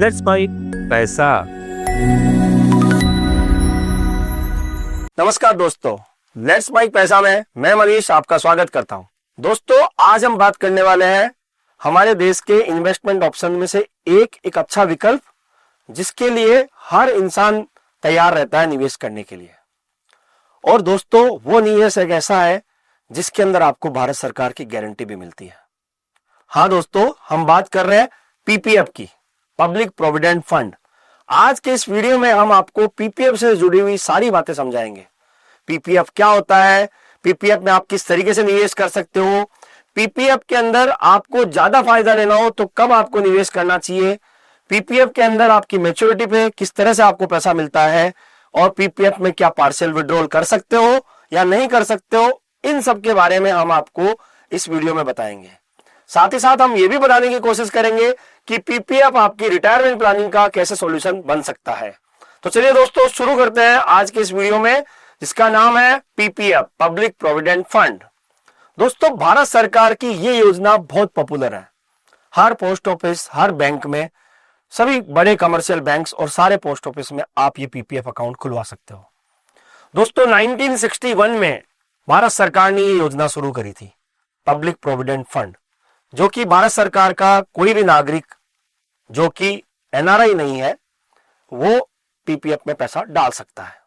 Let's bike पैसा। नमस्कार दोस्तों, लेट्स बाइक पैसा में मैं मनीष आपका स्वागत करता हूं। दोस्तों, आज हम बात करने वाले हैं हमारे देश के इन्वेस्टमेंट ऑप्शन में से एक अच्छा विकल्प जिसके लिए हर इंसान तैयार रहता है निवेश करने के लिए। और दोस्तों, वो निवेश एक ऐसा है जिसके अंदर आपको भारत सरकार की गारंटी भी मिलती है। हाँ दोस्तों, हम बात कर रहे हैं पीपीएफ की, पब्लिक प्रोविडेंट फंड। आज के इस वीडियो में हम आपको पीपीएफ से जुड़ी हुई सारी बातें समझाएंगे। पीपीएफ क्या होता है, पीपीएफ में आप किस तरीके से निवेश कर सकते हो, पीपीएफ के अंदर आपको ज्यादा फायदा लेना हो तो कब आपको निवेश करना चाहिए, पीपीएफ के अंदर आपकी मैच्योरिटी पे किस तरह से आपको पैसा मिलता है, और पीपीएफ में क्या पार्शियल विड्रॉल कर सकते हो या नहीं कर सकते हो, इन सब के बारे में हम आपको इस वीडियो में बताएंगे। साथ ही साथ हम ये भी बताने की कोशिश करेंगे कि पीपीएफ आपकी रिटायरमेंट प्लानिंग का कैसे सॉल्यूशन बन सकता है। तो चलिए दोस्तों, शुरू करते हैं आज के इस वीडियो में, जिसका नाम है पीपीएफ, पब्लिक प्रोविडेंट फंड। दोस्तों, भारत सरकार की ये योजना बहुत पॉपुलर है। हर पोस्ट ऑफिस, हर बैंक में, सभी बड़े कमर्शियल बैंक्स और सारे पोस्ट ऑफिस में आप ये पीपीएफ अकाउंट खुलवा सकते हो। दोस्तों, 1961 में भारत सरकार ने ये योजना शुरू करी थी, पब्लिक प्रोविडेंट फंड, जो कि भारत सरकार का कोई भी नागरिक जो कि एनआरआई नहीं है वो पीपीएफ में पैसा डाल सकता है।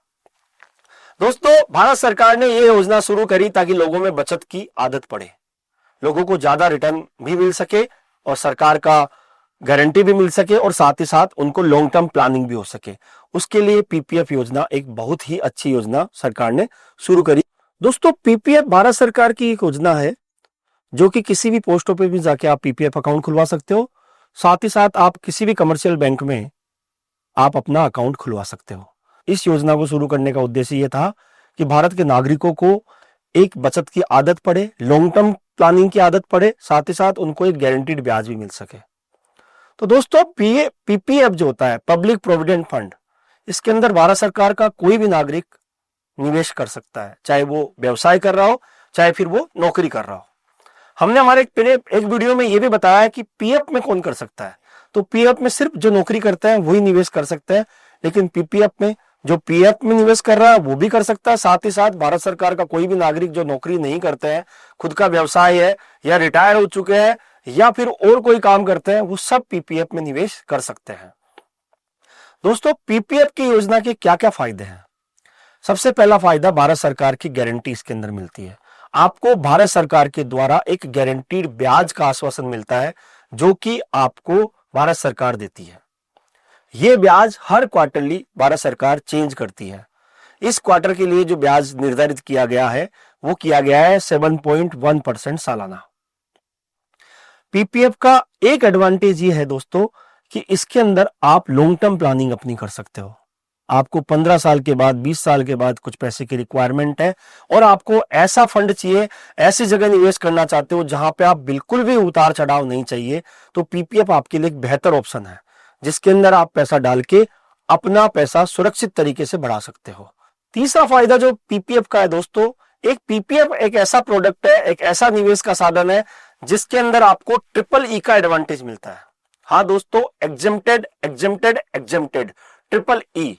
दोस्तों, भारत सरकार ने ये योजना शुरू करी ताकि लोगों में बचत की आदत पड़े, लोगों को ज्यादा रिटर्न भी मिल सके और सरकार का गारंटी भी मिल सके और साथ ही साथ उनको लॉन्ग टर्म प्लानिंग भी हो सके। उसके लिए पीपीएफ योजना एक बहुत ही अच्छी योजना सरकार ने शुरू करी। दोस्तों, पीपीएफ भारत सरकार की एक योजना है जो कि किसी भी पोस्ट ऑफिस में जाके आप पीपीएफ अकाउंट खुलवा सकते हो। साथ ही साथ आप किसी भी कमर्शियल बैंक में आप अपना अकाउंट खुलवा सकते हो। इस योजना को शुरू करने का उद्देश्य यह था कि भारत के नागरिकों को एक बचत की आदत पड़े, लॉन्ग टर्म प्लानिंग की आदत पड़े, साथ ही साथ उनको एक गारंटीड ब्याज भी मिल सके। तो दोस्तों, पीपीएफ जो होता है, पब्लिक प्रोविडेंट फंड, इसके अंदर भारत सरकार का कोई भी नागरिक निवेश कर सकता है, चाहे वो व्यवसाय कर रहा हो, चाहे फिर वो नौकरी कर रहा हो। हमने हमारे एक वीडियो में ये भी बताया है कि पीएफ में कौन कर सकता है। तो पीएफ में सिर्फ जो नौकरी करते हैं वही निवेश कर सकते हैं, लेकिन पीपीएफ में जो पीएफ में निवेश कर रहा है वो भी कर सकता है। साथ ही साथ भारत सरकार का कोई भी नागरिक जो नौकरी नहीं करते हैं, खुद का व्यवसाय है या रिटायर हो चुके हैं या फिर और कोई काम करते हैं, वो सब पीपीएफ में निवेश कर सकते हैं। दोस्तों, पीपीएफ की योजना के क्या क्या फायदे हैं? सबसे पहला फायदा, भारत सरकार की गारंटी इसके अंदर मिलती है। आपको भारत सरकार के द्वारा एक गारंटीड ब्याज का आश्वासन मिलता है जो कि आपको भारत सरकार देती है। यह ब्याज हर क्वार्टरली भारत सरकार चेंज करती है। इस क्वार्टर के लिए जो ब्याज निर्धारित किया गया है वो किया गया है 7.1% सालाना। पीपीएफ का एक एडवांटेज ये है दोस्तों कि इसके अंदर आप लॉन्ग टर्म प्लानिंग अपनी कर सकते हो। आपको 15 साल के बाद, 20 साल के बाद कुछ पैसे की रिक्वायरमेंट है और आपको ऐसा फंड चाहिए, ऐसी जगह निवेश करना चाहते हो जहां पे आप बिल्कुल भी उतार चढ़ाव नहीं चाहिए, तो पीपीएफ आपके लिए एक बेहतर ऑप्शन है जिसके अंदर आप पैसा डाल के अपना पैसा सुरक्षित तरीके से बढ़ा सकते हो। तीसरा फायदा जो पीपीएफ का है दोस्तों, एक पीपीएफ एक ऐसा प्रोडक्ट है, एक ऐसा निवेश का साधन है जिसके अंदर आपको ट्रिपल ई का एडवांटेज मिलता है। हाँ दोस्तों, exempted exempted exempted, triple E.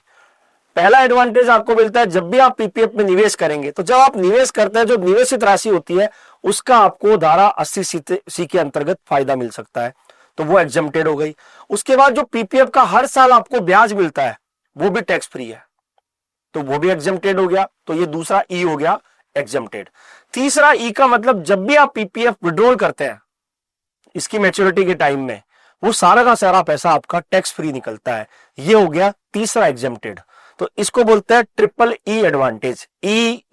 पहला एडवांटेज आपको मिलता है जब भी आप पीपीएफ में निवेश करेंगे, तो जब आप निवेश करते हैं, जो निवेशित राशि होती है उसका आपको धारा 80C के अंतर्गत फायदा मिल सकता है, तो वो एग्जेम्प्टेड हो गई। उसके बाद जो पीपीएफ का हर साल आपको ब्याज मिलता है वो भी टैक्स फ्री है, तो वो भी एग्जेम्प्टेड हो गया। तो ये दूसरा ई हो गया, एग्जेम्प्टेड। तीसरा ई का मतलब, जब भी आप पीपीएफ विड्रॉल करते हैं इसकी मैच्योरिटी के टाइम में, वो सारा का सारा पैसा आपका टैक्स फ्री निकलता है। ये हो गया तीसरा एग्जेम्प्टेड। तो इसको बोलते हैं ट्रिपल ई एडवांटेज, ई।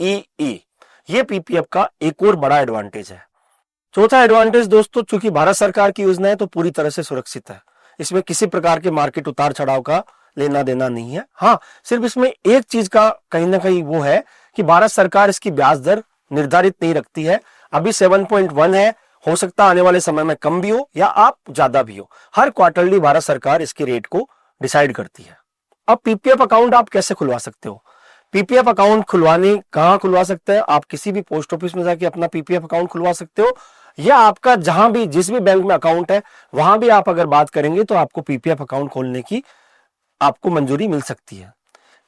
ये पीपीएफ का एक और बड़ा एडवांटेज है। चौथा एडवांटेज दोस्तों, चूंकि भारत सरकार की योजना है तो पूरी तरह से सुरक्षित है। इसमें किसी प्रकार के मार्केट उतार चढ़ाव का लेना देना नहीं है। हाँ, सिर्फ इसमें एक चीज का कहीं ना कहीं वो है कि भारत सरकार इसकी ब्याज दर निर्धारित नहीं रखती है। अभी 7.1 है, हो सकता है आने वाले समय में कम भी हो या आप ज्यादा भी हो। हर क्वार्टरली भारत सरकार इसके रेट को डिसाइड करती है। अब पीपीएफ अकाउंट आप कैसे खुलवा सकते हो? पीपीएफ अकाउंट खुलवाने कहां खुलवा सकते हैं? आप किसी भी पोस्ट ऑफिस में जाके अपना पीपीएफ अकाउंट खुलवा सकते हो, या आपका जहां भी जिस भी बैंक में अकाउंट है वहां भी आप अगर बात करेंगे तो आपको पीपीएफ अकाउंट खोलने की आपको मंजूरी मिल सकती है।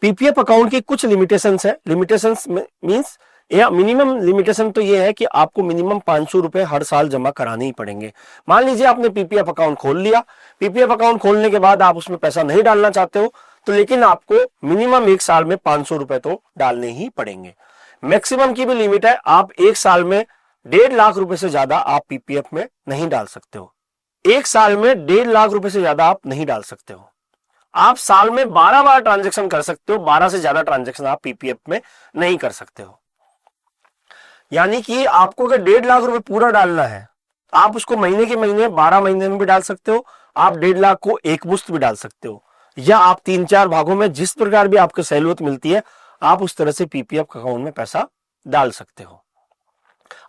पीपीएफ अकाउंट की कुछ लिमिटेशंस है। लिमिटेशंस मींस या मिनिमम लिमिटेशन तो ये है कि आपको मिनिमम 500 रुपए हर साल जमा कराने ही पड़ेंगे। मान लीजिए आपने पीपीएफ अकाउंट खोल लिया, पीपीएफ अकाउंट खोलने के बाद आप उसमें पैसा नहीं डालना चाहते हो तो लेकिन आपको मिनिमम एक साल में 500 रुपए तो डालने ही पड़ेंगे। मैक्सिमम की भी लिमिट है, आप एक साल में 1.5 लाख रुपए से ज्यादा आप पीपीएफ में नहीं डाल सकते हो। एक साल में 1.5 लाख रुपए से ज्यादा आप नहीं डाल सकते हो। आप साल में 12 बार ट्रांजैक्शन कर सकते हो, 12 से ज्यादा ट्रांजैक्शन आप पीपीएफ में नहीं कर सकते हो। यानी कि आपको अगर 1.5 लाख रुपए पूरा डालना है, आप उसको महीने के महीने 12 महीने में भी डाल सकते हो, आप 1.5 लाख को एक मुश्त भी डाल सकते हो, या आप 3-4 भागों में जिस प्रकार भी आपको सहूलियत मिलती है आप उस तरह से पीपीएफ अकाउंट में पैसा डाल सकते हो।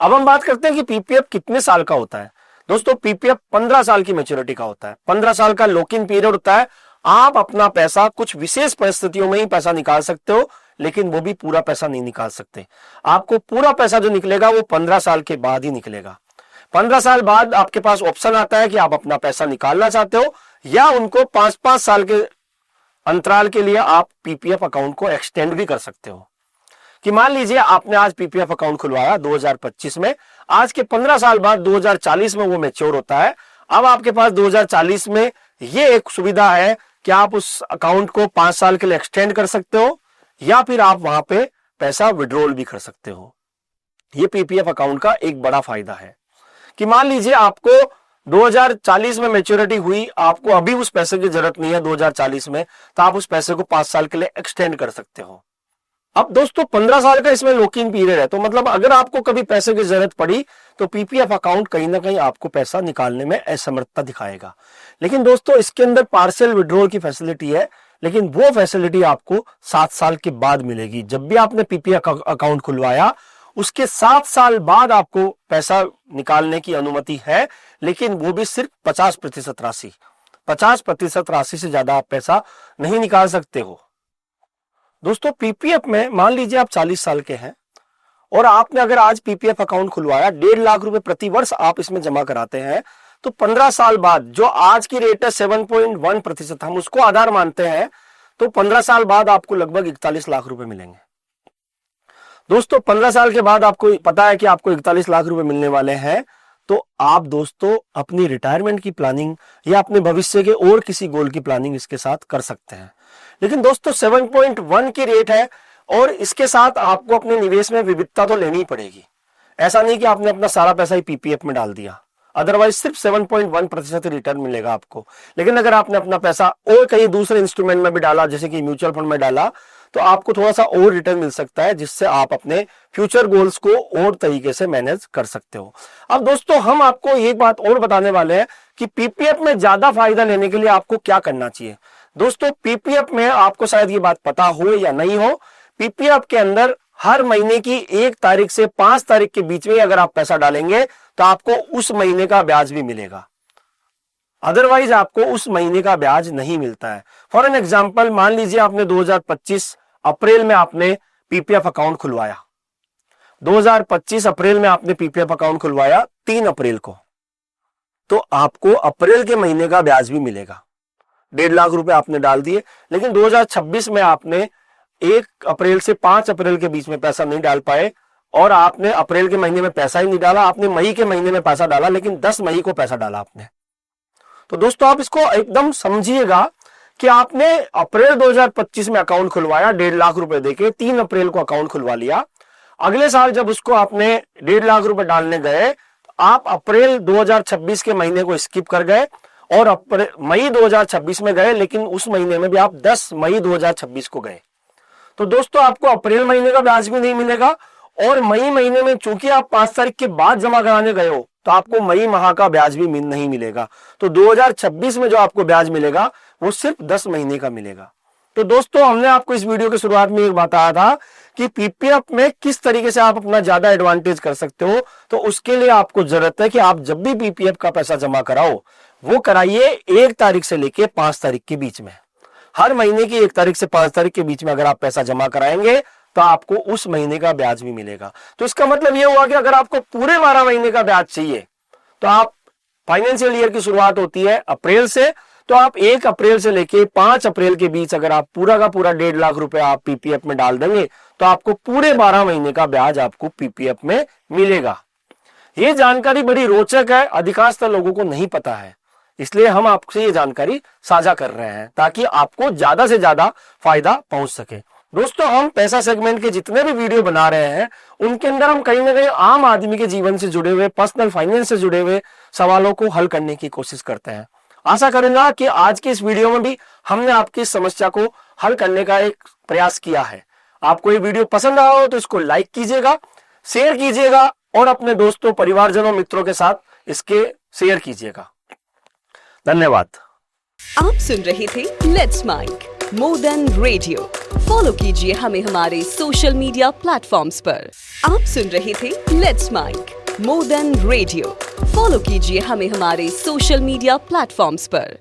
अब हम बात करते हैं कि पीपीएफ कितने साल का होता है। दोस्तों पीपीएफ 15 साल की मैच्योरिटी का होता है। 15 साल का लॉक इन पीरियड होता है। आप अपना पैसा कुछ विशेष परिस्थितियों में ही पैसा निकाल सकते हो, लेकिन वो भी पूरा पैसा नहीं निकाल सकते। आपको पूरा पैसा जो निकलेगा वो 15 साल के बाद ही निकलेगा। 15 साल बाद आपके पास ऑप्शन आता है कि आप अपना पैसा निकालना चाहते हो या उनको 5-5 साल के अंतराल के लिए आप पीपीएफ अकाउंट को एक्सटेंड भी कर सकते हो। कि मान लीजिए आपने आज पीपीएफ अकाउंट खुलवाया 2025 में, आज के 15 साल बाद 2040 में वो मैच्योर होता है। अब आपके पास 2040 में ये एक सुविधा है कि आप उस अकाउंट को 5 साल के लिए एक्सटेंड कर सकते हो या फिर आप वहां पे पैसा विड्रॉल भी कर सकते हो। ये पीपीएफ अकाउंट का एक बड़ा फायदा है कि मान लीजिए आपको 2040 में मैच्योरिटी हुई, आपको अभी उस पैसे की जरूरत नहीं है 2040 में, तो आप उस पैसे को 5 साल के लिए एक्सटेंड कर सकते हो। अब दोस्तों 15 साल का इसमें लॉक इन पीरियड है, तो मतलब अगर आपको कभी पैसे की जरूरत पड़ी तो पीपीएफ अकाउंट कहीं ना कहीं आपको पैसा निकालने में असमर्थता दिखाएगा। लेकिन दोस्तों इसके अंदर पार्शियल विड्रॉल की फैसिलिटी है, लेकिन वो फैसिलिटी आपको 7 साल के बाद मिलेगी। जब भी आपने पीपीएफ अकाउंट खुलवाया उसके 7 साल बाद आपको पैसा निकालने की अनुमति है, लेकिन वो भी सिर्फ 50% राशि। 50% राशि से ज्यादा आप पैसा नहीं निकाल सकते हो। दोस्तों पीपीएफ में मान लीजिए आप 40 साल के हैं और आपने अगर आज पीपीएफ अकाउंट खुलवाया, 1.5 लाख रुपए प्रति वर्ष आप इसमें जमा कराते हैं, तो 15 साल बाद जो आज की रेट है 7.1%, हम उसको आधार मानते हैं, तो 15 साल बाद आपको लगभग 41 लाख रुपए मिलेंगे। दोस्तों 15 साल के बाद आपको पता है कि आपको 41 लाख रुपए मिलने वाले हैं, तो आप दोस्तों अपनी रिटायरमेंट की प्लानिंग या अपने भविष्य के और किसी गोल की प्लानिंग इसके साथ कर सकते हैं। लेकिन दोस्तों 7.1 की रेट है और इसके साथ आपको अपने निवेश में विविधता तो लेनी ही पड़ेगी। ऐसा नहीं कि आपने अपना सारा पैसा ही पीपीएफ में डाल दिया, अदरवाइज सिर्फ 7.1% रिटर्न मिलेगा आपको। लेकिन अगर आपने अपना पैसा और कहीं दूसरे इंस्ट्रूमेंट में भी डाला, जैसे कि म्यूचुअल फंड में डाला, तो आपको थोड़ा सा और रिटर्न मिल सकता है, जिससे आप अपने फ्यूचर गोल्स को और तरीके से मैनेज कर सकते हो। अब दोस्तों हम आपको एक बात और बताने वाले हैं कि पीपीएफ में ज्यादा फायदा लेने के लिए आपको क्या करना चाहिए। दोस्तों पीपीएफ में आपको शायद ये बात पता हो या नहीं हो, पीपीएफ के अंदर हर महीने की 1 तारीख से 5 तारीख के बीच में अगर आप पैसा डालेंगे तो आपको उस महीने का ब्याज भी मिलेगा, अदरवाइज आपको उस महीने का ब्याज नहीं मिलता है। फॉर एन एग्जांपल मान लीजिए आपने 2025 अप्रैल में आपने पीपीएफ अकाउंट खुलवाया, 2025 अप्रैल में आपने पीपीएफ अकाउंट खुलवाया 3 अप्रैल को, तो आपको अप्रैल के महीने का ब्याज भी मिलेगा। 1.5 लाख रुपए आपने डाल दिए, लेकिन 2026 में आपने 1 अप्रैल से 5 अप्रैल के बीच में पैसा नहीं डाल पाए और आपने अप्रैल के महीने में पैसा ही नहीं डाला, आपने मई के महीने में पैसा डाला, लेकिन 10 मई को पैसा डाला आपने। तो दोस्तों आप इसको एकदम समझिएगा कि आपने अप्रैल 2025 में अकाउंट खुलवाया 1.5 लाख रुपए देके, 3 अप्रैल को अकाउंट खुलवा लिया। अगले साल जब उसको आपने 1.5 लाख रुपए डालने गए, तो आप अप्रैल 2026 के महीने को स्किप कर गए और मई 2026 में गए, लेकिन उस महीने में भी आप 10 मई 2026 को गए। तो दोस्तों आपको अप्रैल महीने का ब्याज भी नहीं मिलेगा और मई महीने में चूंकि आप 5 तारीख के बाद जमा कराने गए हो, तो आपको मई माह का ब्याज भी नहीं मिलेगा। तो 2026 में जो आपको ब्याज मिलेगा वो सिर्फ 10 महीने का मिलेगा। तो दोस्तों हमने आपको इस वीडियो की शुरुआत में एक बताया था कि पीपीएफ में किस तरीके से आप अपना ज्यादा एडवांटेज कर सकते हो। तो उसके लिए आपको जरूरत है कि आप जब भी पीपीएफ का पैसा जमा कराओ वो कराइए 1 तारीख से लेके 5 तारीख के बीच में। हर महीने की 1 तारीख से 5 तारीख के बीच में अगर आप पैसा जमा कराएंगे तो आपको उस महीने का ब्याज भी मिलेगा। तो इसका मतलब ये हुआ कि अगर आपको पूरे 12 महीने का ब्याज चाहिए तो आप फाइनेंशियल ईयर की शुरुआत होती है अप्रैल से, तो आप 1 अप्रैल से लेके 5 अप्रैल के बीच अगर आप पूरा का पूरा 1.5 लाख रुपए आप पीपीएफ में डाल देंगे तो आपको पूरे 12 महीने का ब्याज आपको पीपीएफ में मिलेगा। ये जानकारी बड़ी रोचक है, अधिकांशतः लोगों को नहीं पता है, इसलिए हम आपसे ये जानकारी साझा कर रहे हैं ताकि आपको ज्यादा से ज्यादा फायदा पहुंच सके। दोस्तों, हम पैसा सेगमेंट के जितने भी वीडियो बना रहे हैं उनके अंदर हम कहीं ना कहीं आम आदमी के जीवन से जुड़े हुए, पर्सनल फाइनेंस से जुड़े हुए सवालों को हल करने की कोशिश करते हैं। आशा करूंगा कि आज के इस वीडियो में भी हमने आपकी समस्या को हल करने का एक प्रयास किया है। आपको ये वीडियो पसंद आया हो तो इसको लाइक कीजिएगा, शेयर कीजिएगा और अपने दोस्तों, परिवारजनों, मित्रों के साथ इसके शेयर कीजिएगा। धन्यवाद। आप सुन रहे थे let's mike more than radio. Follow कीजिए हमें हमारे सोशल मीडिया प्लेटफॉर्म्स पर। आप सुन रहे थे let's mike more than radio. Follow कीजिए हमें हमारे सोशल मीडिया प्लेटफॉर्म्स पर।